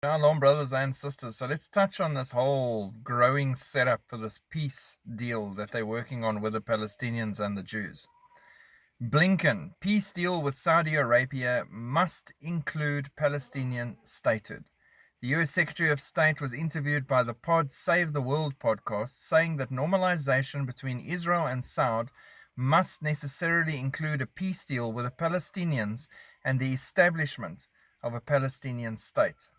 Shalom, brothers and sisters. So let's touch on this whole growing setup for this peace deal that they're working on with the Palestinians and the Jews. Blinken, peace deal with Saudi Arabia must include Palestinian statehood. The U.S. Secretary of State was interviewed by the Pod Save the World podcast, saying that normalization between Israel and Saudi must necessarily include a peace deal with the Palestinians and the establishment of a Palestinian state.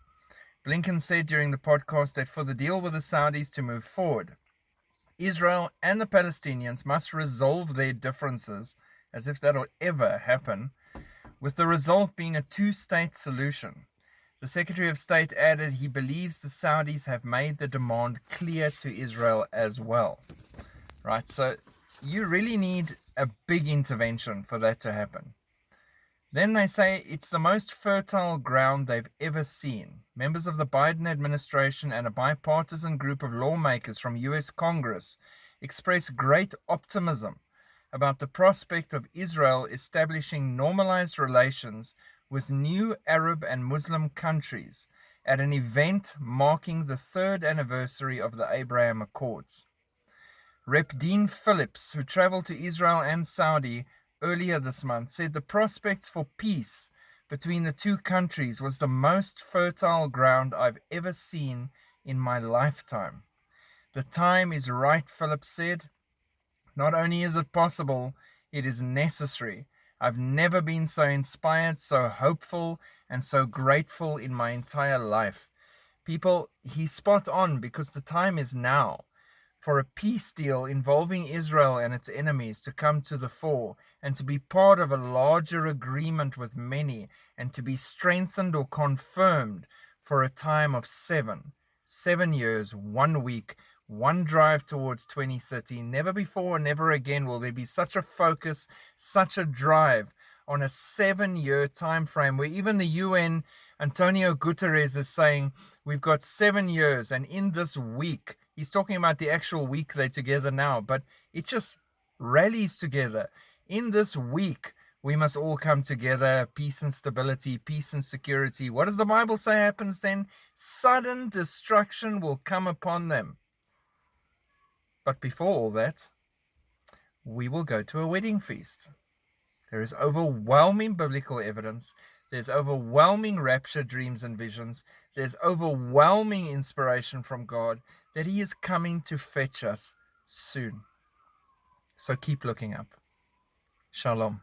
Blinken said during the podcast that for the deal with the Saudis to move forward, Israel and the Palestinians must resolve their differences, as if that'll ever happen, with the result being a two-state solution. The Secretary of State added he believes the Saudis have made the demand clear to Israel as well. Right, so you really need a big intervention for that to happen. Then they say it's the most fertile ground they've ever seen. Members of the Biden administration and a bipartisan group of lawmakers from U.S. Congress express great optimism about the prospect of Israel establishing normalized relations with new Arab and Muslim countries at an event marking the third anniversary of the Abraham Accords. Rep. Dean Phillips, who traveled to Israel and Saudi earlier this month, said the prospects for peace between the two countries was the most fertile ground I've ever seen in my lifetime. The time is right, Phillips said. Not only is it possible, it is necessary. I've never been so inspired, so hopeful, and so grateful in my entire life. People, he's spot on because the time is now for a peace deal involving Israel and its enemies to come to the fore and to be part of a larger agreement with many and to be strengthened or confirmed for a time of 7 years, 1 week, one drive towards 2030. Never before, never again will there be such a focus, such a drive on a 7-year time frame where even the UN, Antonio Guterres, is saying we've got 7 years, and in this week, he's talking about the actual week they're together now, but it just rallies together. In this week, we must all come together, peace and stability, peace and security. What does the Bible say happens then? Sudden destruction will come upon them. But before all that, we will go to a wedding feast. There is overwhelming biblical evidence. There's overwhelming rapture dreams and visions. There's overwhelming inspiration from God that He is coming to fetch us soon. So keep looking up. Shalom.